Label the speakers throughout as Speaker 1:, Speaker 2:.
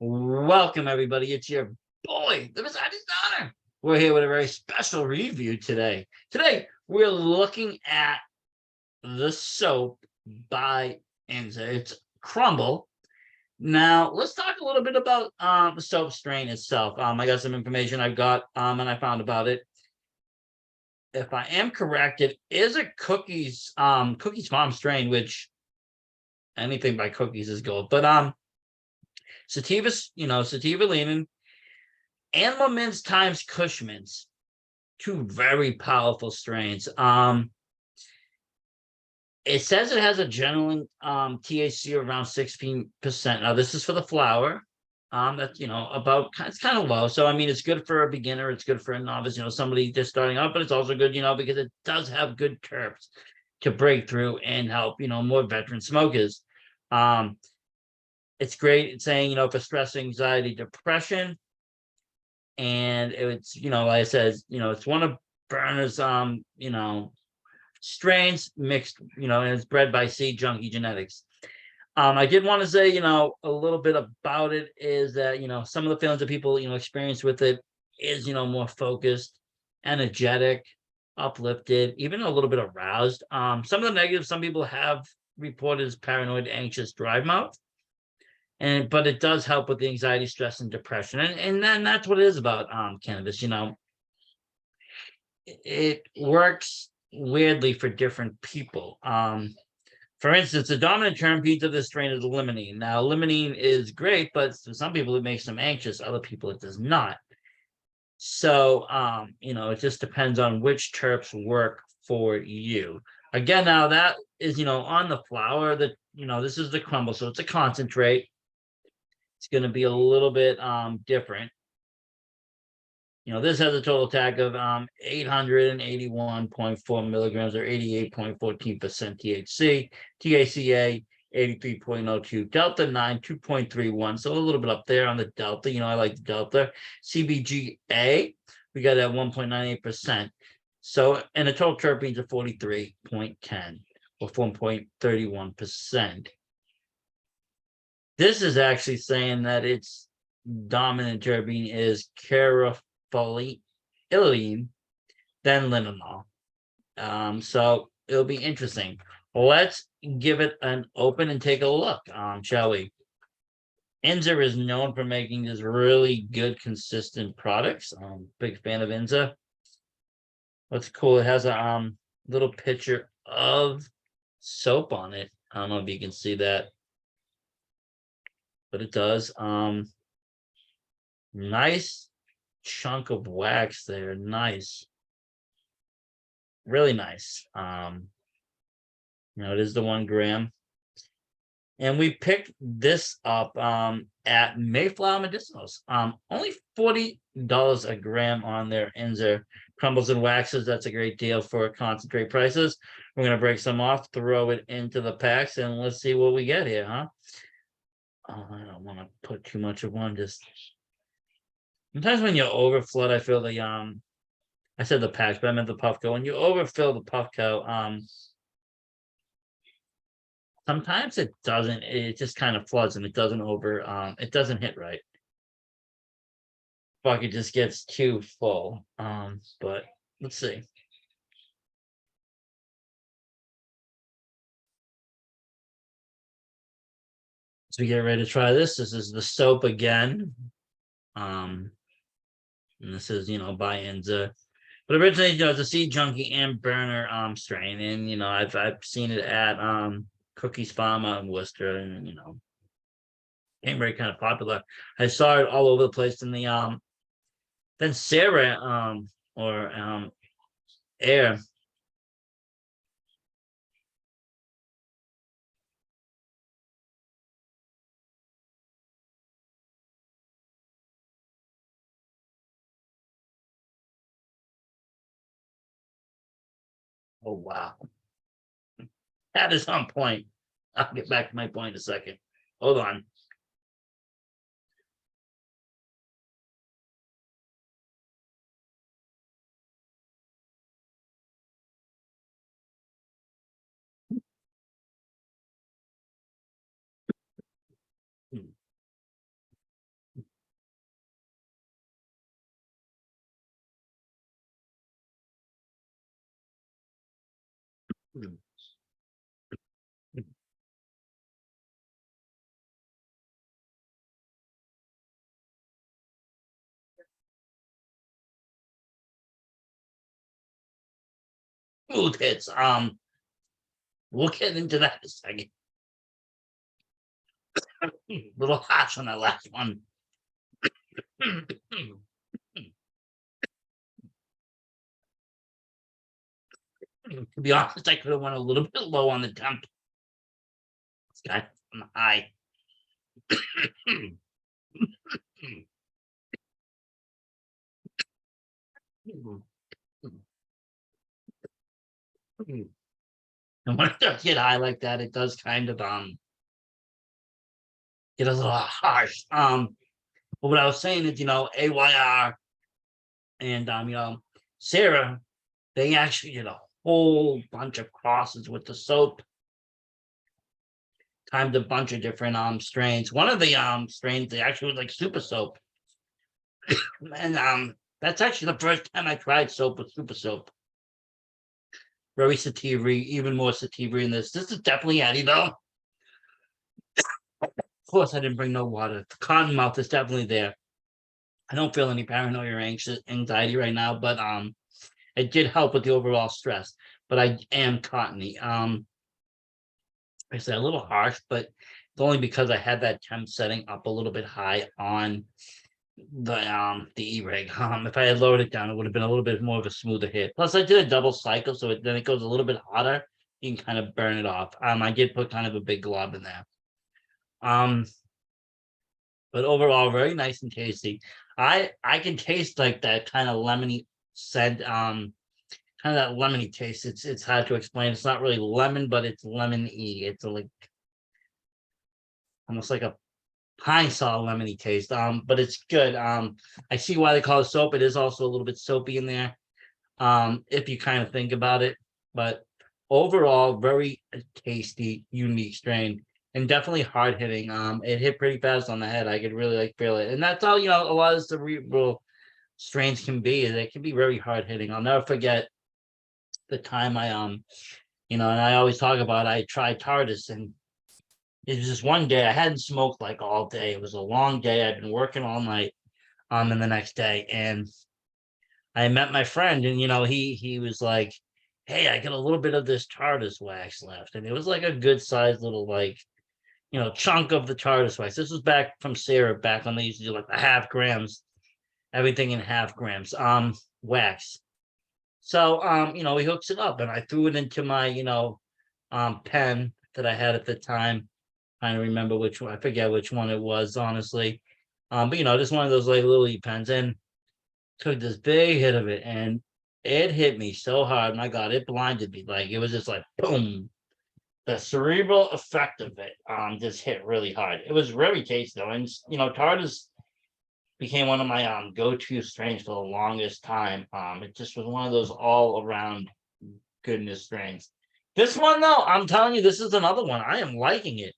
Speaker 1: Welcome, everybody. It's your boy, the Versace Donner. We're here with a very special review today. Today, we're looking at the soap by Enza. It's Crumble. Now, let's talk a little bit about the soap strain itself. I got some information I've got and I found about it. If I am correct, it is a Cookies Farm strain, which anything by Cookies is gold. But sativa leaning, animal mints times kush mints, two very powerful strains. It says it has a general THC around 16%. Now this is for the flower. That's about, it's kind of low. So I mean, it's good for a beginner, it's good for a novice, somebody just starting out, but it's also good, because it does have good terps to break through and help, more veteran smokers. It's great. It's saying, for stress, anxiety, depression. And it's, like I said, it's one of Burner's, strains mixed, and it's bred by Seed Junkie Genetics. I did want to say, a little bit about it is that, some of the feelings that people, experience with it is, more focused, energetic, uplifted, even a little bit aroused. Some of the negatives some people have reported as paranoid, anxious, dry mouth. But it does help with the anxiety, stress, and depression. And then that's what it is about cannabis. It works weirdly for different people. For instance, the dominant terpene of this strain is limonene. Now, limonene is great, but for some people it makes them anxious. Other people it does not. So, it just depends on which terps work for you. Again, now that is, on the flower that, this is the Crumble, so it's a concentrate. It's going to be a little bit different. This has a total tag of 881.4 milligrams or 88.14% THC, THCA 83.02, Delta 9 2.31, so a little bit up there on the Delta. I like the Delta. CBGA, we got at 1.98%. So, and the total terpenes are 43.10 or 4.31%. This is actually saying that its dominant terpene is carapholine, then linalool. So it'll be interesting. Let's give it an open and take a look, shall we? Enza is known for making these really good, consistent products. Big fan of Enza. What's cool, it has a little picture of soap on it. I don't know if you can see that, but it does. Nice chunk of wax there. Nice. Really nice. It is the 1 gram. And we picked this up at Mayflower Medicinals. Only $40 a gram on their Enza crumbles and waxes. That's a great deal for concentrate prices. We're gonna break some off, throw it into the packs, and let's see what we get here, huh? Oh, I don't want to put too much of one. Just sometimes when you overflood, I feel the I said the packs, but I meant the Puffco. When you overfill the Puffco, sometimes it doesn't. It just kind of floods and it doesn't it doesn't hit right. Bucket just gets too full. But let's see. So we get ready to try this. This is the soap again. And this is, by Enza. But originally, it's a Seed Junkie and Burner strain. And I've seen it at Cookies Farm out in Worcester, and became very kind of popular. I saw it all over the place in the then Sarah or Air. Oh wow. That is on point. I'll get back to my point in a second. Hold on. smooth hits. We'll get into that in a second. Little harsh on that last one. To be honest, I could have went a little bit low on the temp. This guy on the high. And when it does get high like that, it does kind of get a little harsh. But what I was saying is, AYR and Sarah, they actually did a whole bunch of crosses with the soap. Timed a bunch of different strains. One of the strains they actually was like super soap. And that's actually the first time I tried soap with super soap. Very sativa, even more sativa in this. This is definitely Eddie though. Of course, I didn't bring no water. The cotton mouth is definitely there. I don't feel any paranoia or anxiety right now, but it did help with the overall stress. But I am cottony. I said a little harsh, but it's only because I had that temp setting up a little bit high on the E-rig. If I had lowered it down, it would have been a little bit more of a smoother hit. Plus, I did a double cycle, so then it goes a little bit hotter. You can kind of burn it off. I did put kind of a big glob in there. But overall, very nice and tasty. I can taste like that kind of lemony scent, kind of that lemony taste. It's hard to explain. It's not really lemon, but it's lemon-y. It's like almost like a pine saw lemony taste. But it's good. I see why they call it soap. It is also a little bit soapy in there. If you kind of think about it. But overall, very tasty, unique strain. And definitely hard hitting. It hit pretty fast on the head. I could really feel it. And that's how, a lot of cerebral strains can be. They can be very hard hitting. I'll never forget the time and I always talk about I tried TARDIS, and it was just one day I hadn't smoked like all day. It was a long day. I'd been working all night and the next day. And I met my friend, and he was like, "Hey, I got a little bit of this TARDIS wax left." And it was like a good sized little chunk of the TARDIS wax. This was back from Sarah, back when they used to do like the half grams, everything in half grams, wax. So he hooks it up, and I threw it into my, pen that I had at the time. I don't remember which one, I forget which one it was, honestly. But just one of those like lily pens, and took this big hit of it, and it hit me so hard. My God, it blinded me. Like it was just like boom. The cerebral effect of it just hit really hard. It was very tasty though. And TARDIS became one of my go-to strains for the longest time. It just was one of those all-around goodness strains. This one though, I'm telling you, this is another one. I am liking it.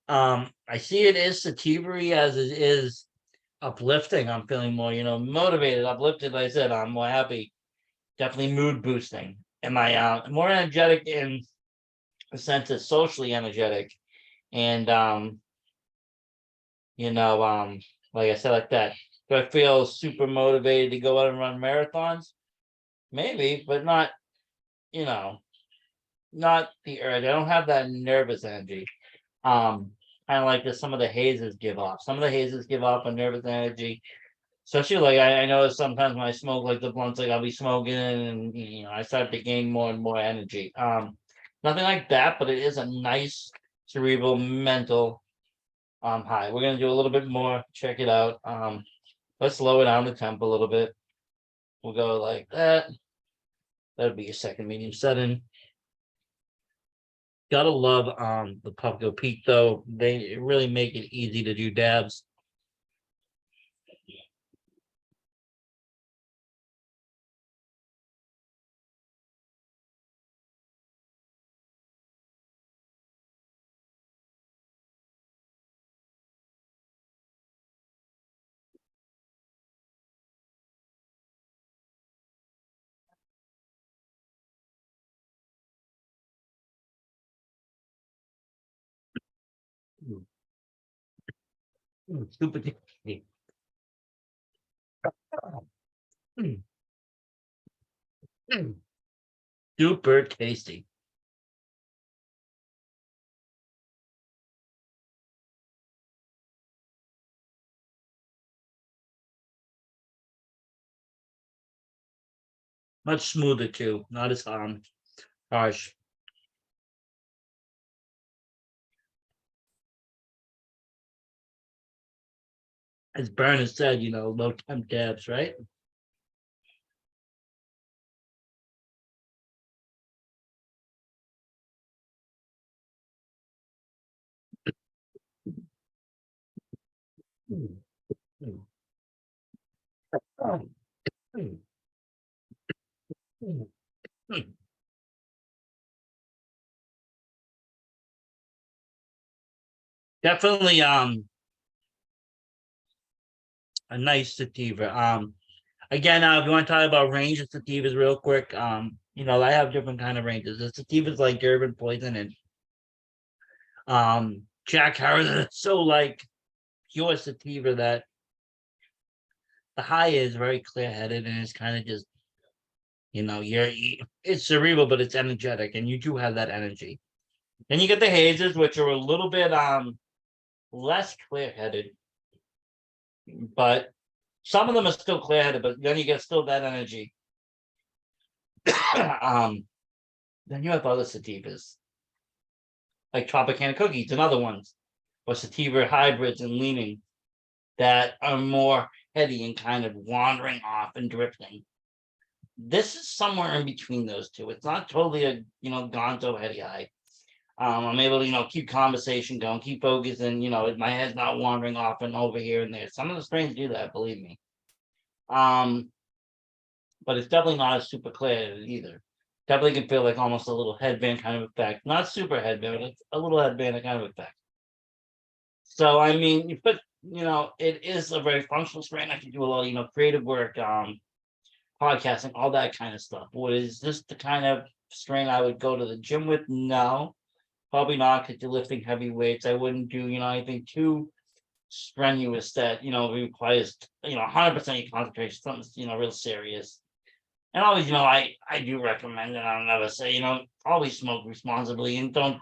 Speaker 1: I see it is sativa as it is uplifting. I'm feeling more, motivated, uplifted. Like I said, I'm more happy. Definitely mood boosting. Am I more energetic in the sense of socially energetic? And like I said, like that. Do I feel super motivated to go out and run marathons? Maybe, but not, not the urge. I don't have that nervous energy. Kind of like some of the hazes give off. Some of the hazes give off a nervous energy. Especially like I notice sometimes when I smoke like the blunts, like I'll be smoking and I start to gain more and more energy. Nothing like that, but it is a nice cerebral mental high. We're gonna do a little bit more. Check it out. Let's lower down the temp a little bit. We'll go like that. That'll be your second medium setting. Gotta love the Puffco Peak though. They really make it easy to do dabs. Super tasty. super tasty. Much smoother too, not as harsh. As Bernard said, low temp dabs, right? Mm, mm, mm, mm, mm, mm. Definitely a nice sativa. Again, if you want to talk about range of sativas real quick, I have different kind of ranges. The sativas like Durban Poison and Jack Harrison. So like pure sativa that the high is very clear headed and it's kind of just it's cerebral but it's energetic and you do have that energy. Then you get the hazes which are a little bit less clear headed, but some of them are still clear headed, but then you get still that energy. um, then you have other sativas like Tropicana Cookies and other ones, or sativa hybrids and leaning that are more heady and kind of wandering off and drifting. This is somewhere in between those two. It's not totally a gonzo heady high. I'm able to keep conversation going, keep focusing. My head's not wandering off and over here and there. Some of the strains do that, believe me. But it's definitely not as super clear either. Definitely can feel like almost a little headband kind of effect. Not super headband, but it's a little headband kind of effect. So I mean, but it is a very functional strain. I can do a lot of creative work, podcasting, all that kind of stuff. What is this the kind of strain I would go to the gym with? No, probably not, because you're lifting heavy weights. I wouldn't do anything too strenuous that requires 100% your concentration, something real serious. And always, I do recommend, and I'll never say, always smoke responsibly and don't,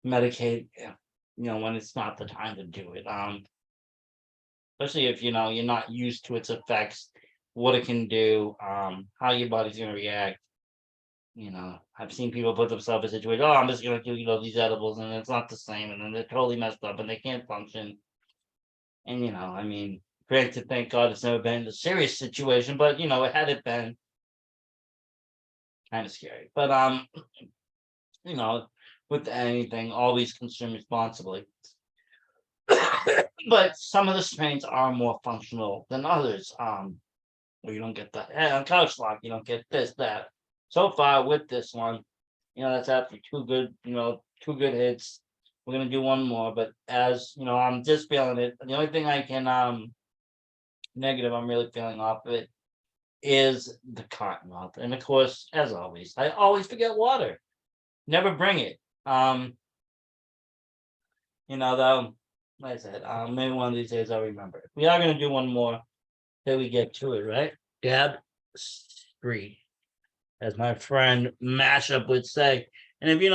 Speaker 1: medicate, when it's not the time to do it. Especially if you're not used to its effects, what it can do, how your body's gonna react. I've seen people put themselves in a situation, oh, I'm just gonna do, these edibles, and it's not the same, and then they're totally messed up and they can't function. And I mean, granted, thank God it's never been a serious situation, but had it been, kind of scary. But you know, with anything, always consume responsibly. But some of the strains are more functional than others. Where you don't get the couch lock, you don't get this, that. So far with this one, that's after two good hits. We're gonna do one more, but as I'm just feeling it. The only thing I can negative I'm really feeling off of it is the cottonmouth. And of course, as always, I always forget water. Never bring it. Though, like I said, maybe one of these days I'll remember. We are gonna do one more till we get to it, right? Dab Street, as my friend Mashup would say. And if you're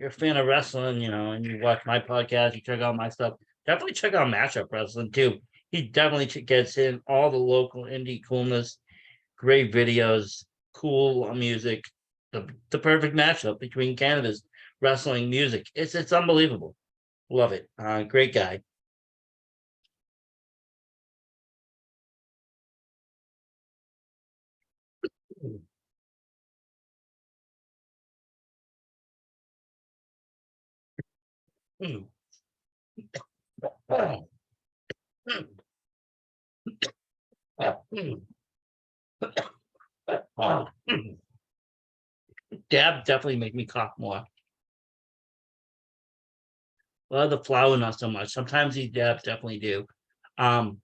Speaker 1: a fan of wrestling, and you watch my podcast, you check out my stuff, definitely check out Mashup Wrestling too. He definitely gets in all the local indie coolness, great videos, cool music, the perfect matchup between cannabis, wrestling, music. It's unbelievable. Love it. Great guy. Mm. Oh. Mm. Mm. Oh. Mm. Dab definitely make me cough more. Well, the flower not so much. Sometimes these dabs definitely do. Um,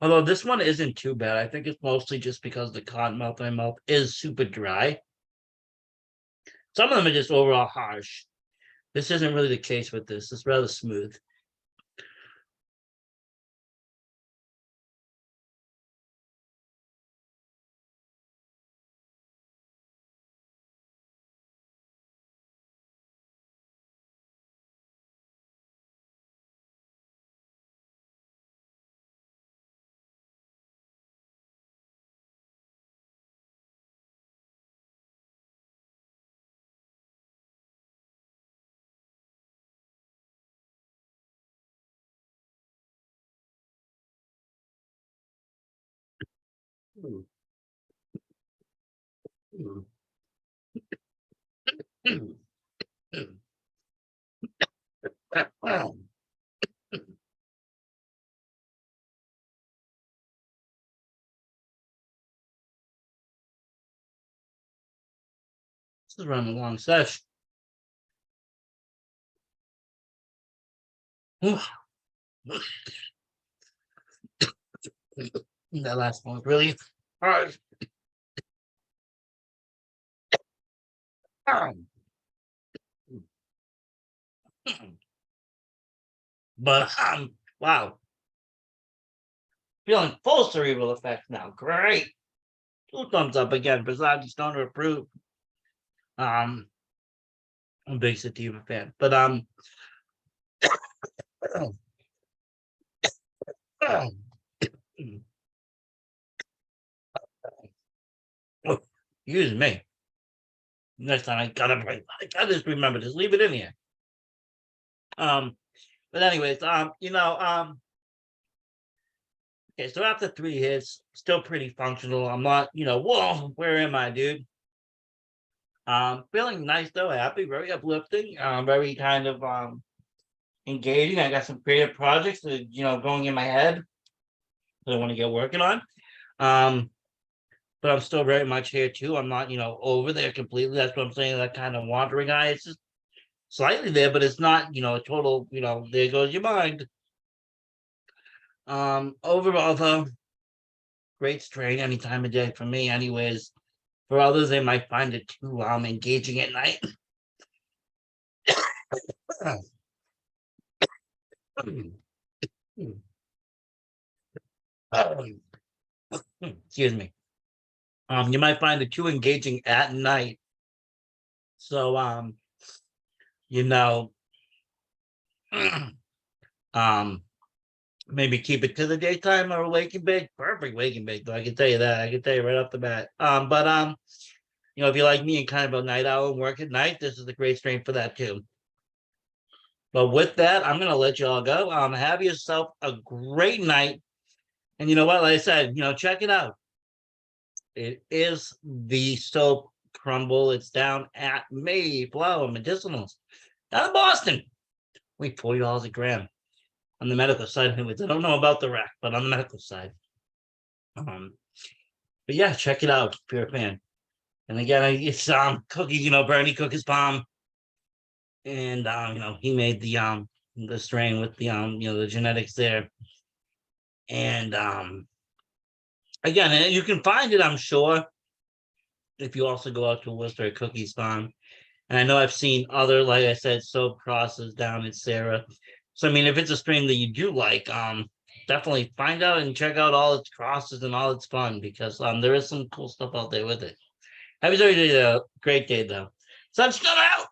Speaker 1: Although this one isn't too bad. I think it's mostly just because the cotton mouth in my mouth is super dry. Some of them are just overall harsh. This isn't really the case with this. It's rather smooth. This is running a long session. That last one was really hard. But wow, feeling full cerebral effects now. Great. 2 thumbs up again. Versace Stoner approved. I'm a big sativa fan, but excuse me. Next time I gotta just remember, just leave it in here. But anyways, okay, so after 3 hits, still pretty functional. I'm not, whoa, where am I, dude? Feeling nice though, happy, very uplifting, very kind of engaging. I got some creative projects that going in my head that I want to get working on. But I'm still very much here too. I'm not, over there completely. That's what I'm saying. That kind of wandering eye. It's just slightly there, but it's not, a total, there goes your mind. Overall though, great strain any time of day for me, anyways. For others, they might find it too engaging at night. Excuse me. You might find it too engaging at night. So you know, maybe keep it to the daytime or wake and bake. Perfect wake and bake, though. I can tell you that. I can tell you right off the bat. But if you like me and kind of a night owl and work at night, this is a great strain for that too. But with that, I'm gonna let y'all go. Have yourself a great night. And you know what? Like I said, check it out. It is the soap Crumble. It's down at Mayflower Medicinals down in Boston. Wait, $40 a gram on the medical side. Anyways, I don't know about the rack, but on the medical side. But yeah, check it out if you're a fan. And again, it's Cookie, Bernie cooked his palm. And he made the strain with the the genetics there. And again, you can find it, I'm sure, if you also go out to Worcester at Cookie's Farm. And I know I've seen other, like I said, soap crosses down at Sarah. So I mean, if it's a strain that you do like, definitely find out and check out all its crosses and all its fun, because there is some cool stuff out there with it. Have a great day though. Sun's coming out.